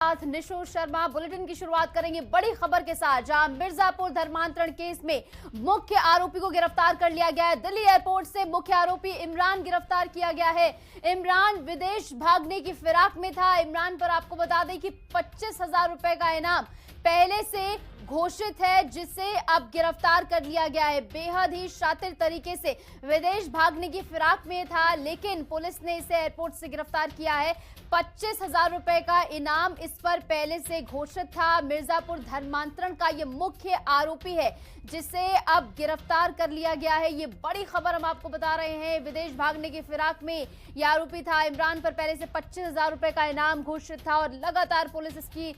साथ निशु शर्मा। बुलेटिन की शुरुआत करेंगे बड़ी खबर के साथ, जहां मिर्जापुर धर्मांतरण केस में मुख्य आरोपी को गिरफ्तार कर लिया गया है। दिल्ली एयरपोर्ट से मुख्य आरोपी इमरान गिरफ्तार किया गया है। इमरान विदेश भागने की फिराक में था। इमरान पर आपको बता दें कि 25,000 रुपए का इनाम पहले से घोषित है, जिसे अब गिरफ्तार कर लिया गया है। बेहद ही शातिर तरीके से विदेश भागने की फिराक में था, लेकिन पुलिस ने इसे एयरपोर्ट से गिरफ्तार किया है। 25,000 रुपए का इनाम इस पर पहले से घोषित था। मिर्जापुर धर्मांतरण का ये मुख्य आरोपी है, जिसे अब गिरफ्तार कर लिया गया है। ये बड़ी खबर हम आपको बता रहे हैं। विदेश भागने की फिराक में ये आरोपी था। इमरान पर पहले से 25,000 रुपए का इनाम घोषित था और लगातार पुलिस इसकी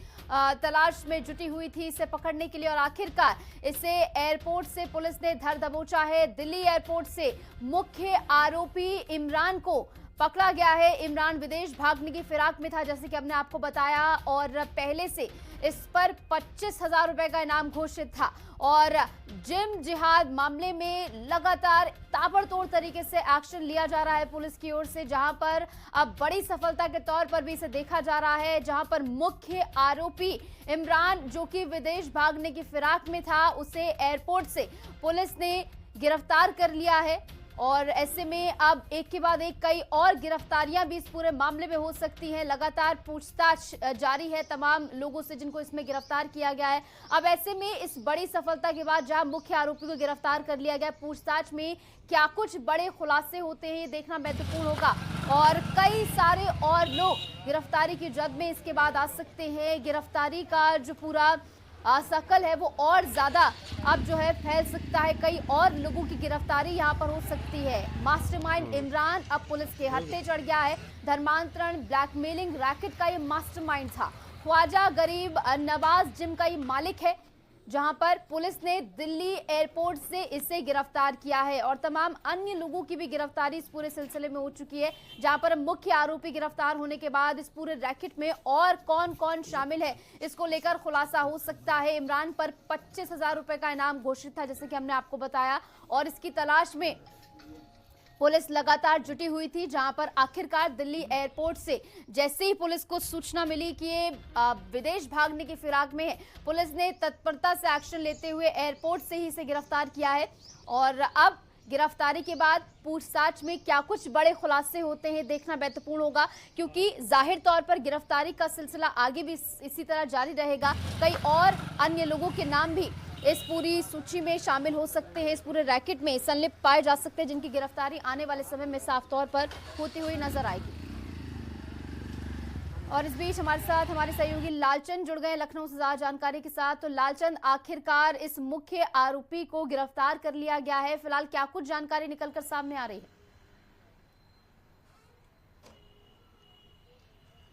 तलाश में जुटी हुई थी इसे पकड़ने के लिए, और आखिरकार इसे एयरपोर्ट से पुलिस ने धर दबोचा है। दिल्ली एयरपोर्ट से मुख्य आरोपी इमरान को पकड़ा गया है। इमरान विदेश भागने की फिराक में था, जैसे कि हमने आपको बताया, और पहले से इस पर 25,000 रुपए का इनाम घोषित था। और जिम जिहाद मामले में लगातार ताबड़तोड़ तरीके से एक्शन लिया जा रहा है पुलिस की ओर से, जहां पर अब बड़ी सफलता के तौर पर भी इसे देखा जा रहा है, जहां पर मुख्य आरोपी इमरान, जो कि विदेश भागने की फिराक में था, उसे एयरपोर्ट से पुलिस ने गिरफ्तार कर लिया है। और ऐसे में अब एक के बाद एक कई और गिरफ्तारियां भी इस पूरे मामले में हो सकती हैं। लगातार पूछताछ जारी है तमाम लोगों से जिनको इसमें गिरफ्तार किया गया है। अब ऐसे में इस बड़ी सफलता के बाद जहां मुख्य आरोपी को गिरफ्तार कर लिया गया, पूछताछ में क्या कुछ बड़े खुलासे होते हैं ये देखना महत्वपूर्ण होगा। और कई सारे और लोग गिरफ्तारी की जद में इसके बाद आ सकते हैं। गिरफ्तारी का जो पूरा शकल है वो और ज्यादा अब जो है फैल सकता है। कई और लोगों की गिरफ्तारी यहां पर हो सकती है। मास्टरमाइंड इमरान अब पुलिस के हत्थे चढ़ गया है। धर्मांतरण ब्लैकमेलिंग रैकेट का ये मास्टरमाइंड था। ख्वाजा गरीब नवाज जिम का ये मालिक है, जहां पर पुलिस ने दिल्ली एयरपोर्ट से इसे गिरफ्तार किया है। और तमाम अन्य लोगों की भी गिरफ्तारी इस पूरे सिलसिले में हो चुकी है, जहां पर मुख्य आरोपी गिरफ्तार होने के बाद इस पूरे रैकेट में और कौन कौन शामिल है इसको लेकर खुलासा हो सकता है। इमरान पर 25,000 रुपए का इनाम घोषित था, जैसे कि हमने आपको बताया, और इसकी तलाश में पुलिस लगातार जुटी हुई थी। जहां पर आखिरकार दिल्ली एयरपोर्ट से जैसे ही पुलिस को सूचना मिली कि ये विदेश भागने की फिराक में है, पुलिस ने तत्परता से एक्शन लेते हुए एयरपोर्ट से ही इसे गिरफ्तार किया है। और अब गिरफ्तारी के बाद पूछताछ में क्या कुछ बड़े खुलासे होते हैं देखना महत्वपूर्ण होगा, क्योंकि जाहिर तौर पर गिरफ्तारी का सिलसिला आगे भी इसी तरह जारी रहेगा। कई और अन्य लोगों के नाम भी इस पूरी सूची में शामिल हो सकते हैं, इस पूरे रैकेट में संलिप्त पाए जा सकते हैं, जिनकी गिरफ्तारी आने वाले समय में साफ तौर पर होती हुई नजर आएगी। और इस बीच हमारे साथ हमारे सहयोगी लालचंद जुड़ गए लखनऊ से ज्यादा जानकारी के साथ। तो लालचंद, आखिरकार इस मुख्य आरोपी को गिरफ्तार कर लिया गया है, फिलहाल क्या कुछ जानकारी निकलकर सामने आ रही है?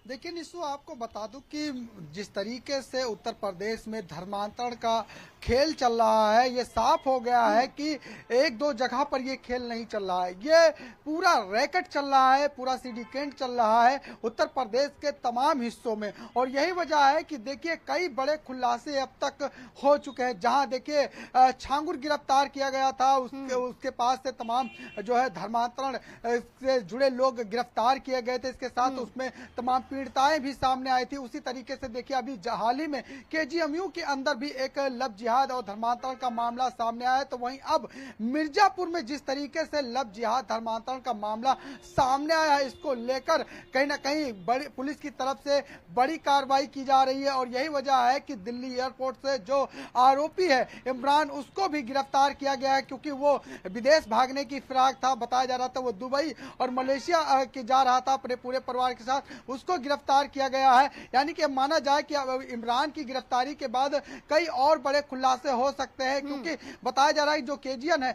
देखिए निशु, आपको बता दूं कि जिस तरीके से उत्तर प्रदेश में धर्मांतरण का खेल चल रहा है, ये साफ हो गया है कि एक दो जगह पर ये खेल नहीं चल रहा है, ये पूरा रैकेट चल रहा है, पूरा सिंडिकेट चल रहा है उत्तर प्रदेश के तमाम हिस्सों में। और यही वजह है कि देखिए कई बड़े खुलासे अब तक हो चुके हैं। जहां देखिए छांगुर गिरफ्तार किया गया था, उसके पास से तमाम जो है धर्मांतरण से जुड़े लोग गिरफ्तार किए गए थे। इसके साथ उसमें तमाम पीड़िताएं भी सामने आई थी। उसी तरीके से देखिए अभी हाल ही में केजीएमयू के अंदर भी एक लव जिहाद और धर्मांतरण का मामला सामने आया है। तो वहीं अब मिर्जापुर में जिस तरीके से लव जिहाद धर्मांतरण का मामला सामने आया है, इसको लेकर कहीं ना कहीं बड़ी पुलिस की तरफ से बड़ी कार्रवाई की जा रही है। और यही वजह है कि दिल्ली एयरपोर्ट से जो आरोपी है इमरान, उसको भी गिरफ्तार किया गया है, क्योंकि वो विदेश भागने की फिराक था। बताया जा रहा था वो दुबई और मलेशिया के जा रहा था अपने पूरे परिवार के साथ, उसको गिरफ्तार किया गया है। यानी कि माना जाए कि इमरान की गिरफ्तारी के बाद कई और बड़े खुलासे हो सकते हैं, क्योंकि बताया जा रहा है जो केजीएन है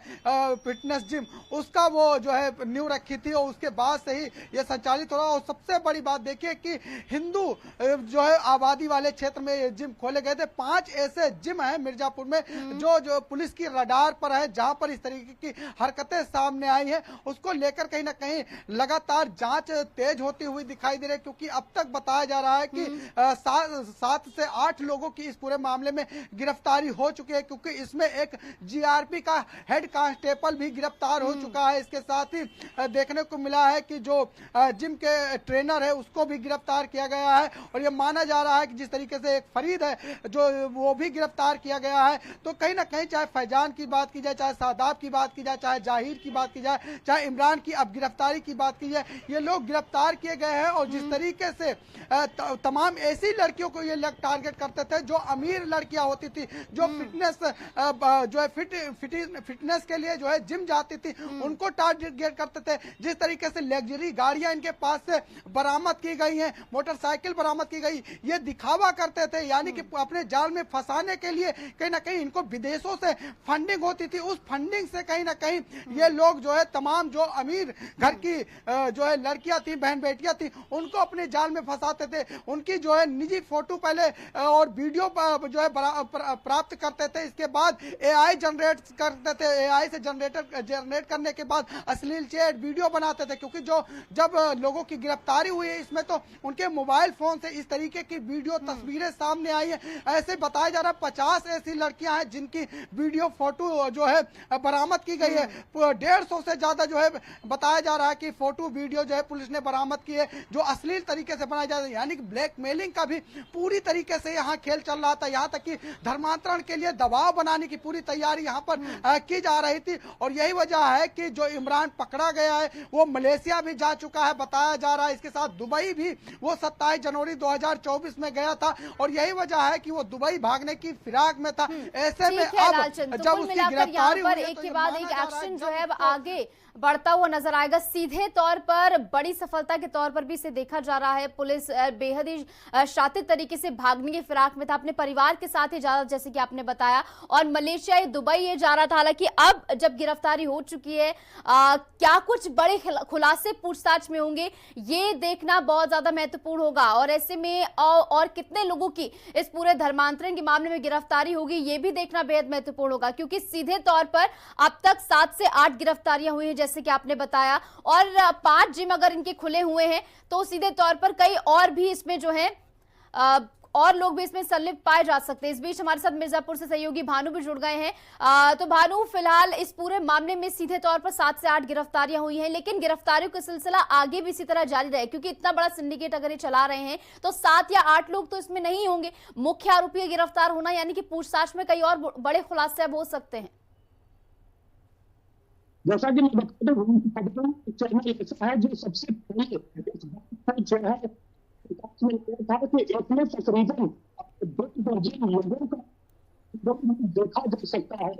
फिटनेस जिम, उसका वो जो है नींव रखी थी और उसके बाद से ही ये संचालित हो रहा है। और सबसे बड़ी बात देखिए कि हिंदू जो है आबादी वाले क्षेत्र में ये जिम खोले गए थे। 5 ऐसे जिम हैं मिर्जापुर में जो पुलिस की रडार पर है, जहां पर इस तरीके की हरकतें सामने आई है। उसको लेकर कहीं ना कहीं लगातार जांच तेज होती हुई दिखाई दे रही है, क्योंकि अब अब तक बताया जा रहा है कि 7 से 8 लोगों की इस पूरे मामले में गिरफ्तारी हो चुकी है, क्योंकि इसमें एक जीआरपी का हेड कांस्टेबल भी गिरफ्तार हो चुका है। इसके साथ ही देखने को मिला है कि जो जिम के ट्रेनर है उसको भी गिरफ्तार किया गया है, और ये माना जा रहा है कि जिस तरीके से एक फरीद है जो वो भी गिरफ्तार किया गया है। तो कहीं ना कहीं चाहे फैजान की बात की जाए, चाहे शादाब की बात की जाए, चाहे जाहिर की बात की जाए, चाहे इमरान की अब गिरफ्तारी की बात की जाए, ये लोग गिरफ्तार किए गए हैं। और जिस तरीके से तमाम ऐसी लड़कियों को ये लोग टारगेट करते थे जो अमीर लड़कियां होती थी, जो फिटनेस जो है फिटनेस के लिए जो है जिम जाती थी, उनको टारगेट करते थे। जिस तरीके से लग्जरी गाड़ियां इनके पास से बरामद की गई हैं, मोटरसाइकिल बरामद की गई, ये दिखावा करते थे, यानी कि अपने जाल में फंसाने के लिए कहीं ना कहीं इनको विदेशों से फंडिंग होती थी। उस फंडिंग से कहीं ना कहीं ये लोग जो है तमाम जो अमीर घर की जो है लड़कियां थी, बहन बेटियां थी, उनको अपने जाल में फंसाते थे। उनकी जो है निजी फोटो पहले और वीडियो जो है प्राप्त करते थे, इसके बाद एआई जनरेट करते थे, एआई से जनरेट करने के बाद अश्लील चैट वीडियो बनाते थे। क्योंकि जो जब लोगों की गिरफ्तारी हुई है इसमें तो उनके मोबाइल फोन से इस तरीके की वीडियो तस्वीरें सामने आई है। ऐसे बताया जा रहा है 50 ऐसी लड़कियां हैं जिनकी वीडियो फोटो जो है बरामद की गई है। 150 से ज्यादा जो है बताया जा रहा है कि फोटो वीडियो जो है पुलिस ने बरामद की है, जो अश्लील तरीके से बनाया जा रहा है। यानी कि ब्लैकमेलिंग का भी पूरी तरीके से यहाँ खेल चल रहा था। यहाँ तक कि धर्मांतरण के लिए दबाव बनाने की पूरी तैयारी यहाँ पर की जा रही थी। और यही वजह है कि जो इमरान पकड़ा गया है वो मलेशिया भी जा चुका है, बताया जा रहा है। इसके साथ दुबई भी वो 27 जनवरी 2024 में गया था, और यही वजह है कि वो दुबई भागने की फिराक में था। ऐसे में अब जब उसकी गिरफ्तारी हुई है, एक के बाद एक एक्शन जो है आगे बढ़ता हुआ नजर आएगा। सीधे तौर पर बड़ी सफलता के तौर पर भी इसे देखा जा रहा है। पुलिस बेहद ही शातिर तरीके से भागने की फिराक में था, अपने परिवार के साथ ही जा रहा, जैसे कि आपने बताया, और मलेशिया दुबई ये जा रहा था। हालांकि अब जब गिरफ्तारी हो चुकी है, क्या कुछ बड़े खुलासे पूछताछ में होंगे ये देखना बहुत ज्यादा महत्वपूर्ण होगा। और ऐसे में और कितने लोगों की इस पूरे धर्मांतरण के मामले में गिरफ्तारी होगी ये भी देखना बेहद महत्वपूर्ण होगा, क्योंकि सीधे तौर पर अब तक 7 से 8 गिरफ्तारियां हुई हैं जैसे कि आपने बताया, और 5 जिम अगर इनके खुले हुए हैं तो सीधे तौर पर कई और भी इसमें जो है और लोग भी इसमें संलिप्त पाए जा सकते हैं। इस बीच हमारे साथ मिर्जापुर से सहयोगी भानु भी जुड़ गए हैं। तो भानु, फिलहाल इस पूरे मामले में सीधे तौर पर 7 से 8 गिरफ्तारियां हुई हैं, लेकिन गिरफ्तारियों का सिलसिला आगे भी इसी तरह जारी रहे, क्योंकि इतना बड़ा सिंडिकेट अगर ये चला रहे हैं तो 7 या 8 लोग तो इसमें नहीं होंगे। मुख्य आरोपी का गिरफ्तार होना यानी कि पूछताछ में कई और बड़े खुलासे अब हो सकते हैं। जैसा कि मैं बता दूं, चैनल ऐसा है जो सबसे पहले जो है था कि इसमें तकरीबन 2 दर्जन लोगों का देखा जा सकता है।